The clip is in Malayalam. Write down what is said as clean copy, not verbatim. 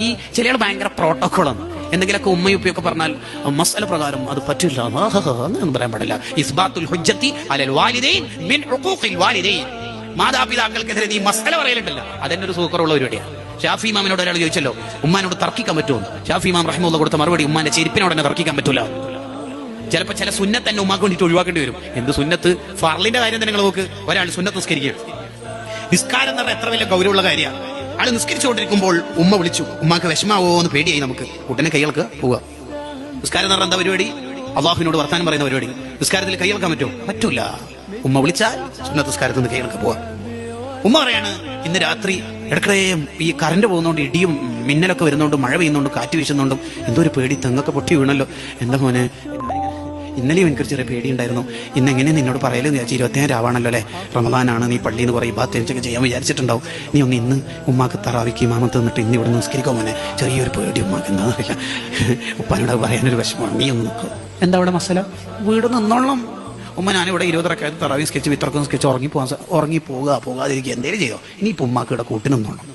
ഈ ചിലയാൾ ഭയങ്കര പ്രോട്ടോക്കോളാണ്. എന്തെങ്കിലുമൊക്കെ ഉമ്മയുപ്പയൊക്കെ പറഞ്ഞാൽ മസല പ്രകാരം അത് പറ്റില്ല എന്ന് പറയാൻ പാടില്ല. ഇസ്ബാത്തുൽ ഹുജ്ജത്തി അലൽ വാലിദൈൻ മിൻ ഹുഖൂഖിൽ വാലിദൈൻ. മാതാപിതാക്കൾക്കെതിരെ നീ മസല പറയലുണ്ടല്ലോ, അതെന്നെ ഒരു സൂക്കറുള്ള പരിപാടിയാണ്. ഷാഫി ഇമാമിനോട് ഒരാൾ ചോദിച്ചല്ലോ, ഉമ്മാനോട് തർക്കിക്കാൻ പറ്റുമോ? ഷാഫി ഇമാം റഹിമഹുല്ലാഹ് കൊടുത്ത മറുപടി, ഉമ്മാന്റെ ചെരുപ്പിനോട് തന്നെ തർക്കിക്കാൻ പറ്റൂല. ചിലപ്പോൾ ചില സുന്നത്ത് തന്നെ ഉമ്മാക്ക് വേണ്ടിയിട്ട് ഒഴിവാക്കേണ്ടി വരും. എന്ത് സുന്നത്ത്? ഫർളിന്റെ കാര്യം തന്നെ നിങ്ങൾ നോക്ക്. ഒരാൾ സുന്നത്ത് നിസ്കരിക്കുക, നിസ്കാരം എന്ന് പറഞ്ഞാൽ എത്ര വലിയ ഗൗരവമുള്ള കാര്യമാണ്. ആള് നിസ്കരിച്ചുകൊണ്ടിരിക്കുമ്പോൾ ഉമ്മ വിളിച്ചു. ഉമ്മാക്ക് വിഷമാവോ എന്ന് പേടിയായി. നമുക്ക് കുട്ടനെ കൈകൾക്ക് പോവുക. നിസ്കാരം എന്ന് പറഞ്ഞാൽ എന്താ പരിപാടി? അള്ളാഹുവിനോട് വർത്താനം പറയുന്ന പരിപാടി. നിസ്കാരത്തിൽ കൈകൾക്കാൻ പറ്റുമോ? പറ്റൂല. ഉമ്മ വിളിച്ചാൽ സുന്നത്ത് നിസ്കാരത്തിൽ നിന്ന് കൈകൾക്ക് പോവാ. ഉമ്മ പറയാണ്, ഇന്ന് രാത്രി ഇടയ്ക്കിടെ ഈ കറണ്ട് പോകുന്നോണ്ട്, ഇടിയും മിന്നലൊക്കെ വരുന്നോണ്ട്, മഴ പെയ്യുന്നോണ്ട്, കാറ്റ് വീശുന്നോണ്ടും എന്തോ ഒരു പേടി, തെങ്ങൊക്കെ പൊട്ടി വീണല്ലോ. എന്താ മോനെ, ഇന്നലെയും എനിക്കൊരു ചെറിയ പേടിയുണ്ടായിരുന്നു. ഇന്നെങ്ങനെ നിന്നോട് പറയലെന്ന് വിചാരിച്ചു. 27 രാവാണല്ലോ അല്ലേ, റമദാനാണ്, നീ പള്ളിയിൽ നിന്ന് പറയും ബാത്തൊക്കെ ചെയ്യാൻ വിചാരിച്ചിട്ടുണ്ടാവും. നീ ഒന്ന് ഇന്ന് ഉമ്മാക്ക് തറാവിക്ക് ഇമാമത്ത് നിന്നിട്ട് ഇന്ന് ഇവിടെ നിസ്കരിക്കോ മോനെ, ചെറിയൊരു പേടി ഉമ്മാക്ക്, എന്താണെന്ന് അറിയില്ല. ഉപ്പാനോട് പറയാനൊരു വിഷമമാണ്. നീ ഒന്ന് നിൽക്കും. എന്താ അവിടെ മസല? വീട് നിന്നോളണം. ഉമ്മ ഞാനിവിടെ 20 റക്അത്ത് തറാവി സ്കെച്ച് വിത്രക്കും സ്കെച്ച് ഉറങ്ങിപ്പോകാതിരിക്കുക, എന്തേലും ചെയ്യോ? ഇനിയിപ്പോൾ ഉമ്മാക്ക് ഇവിടെ കൂട്ടി നിന്നോളണം.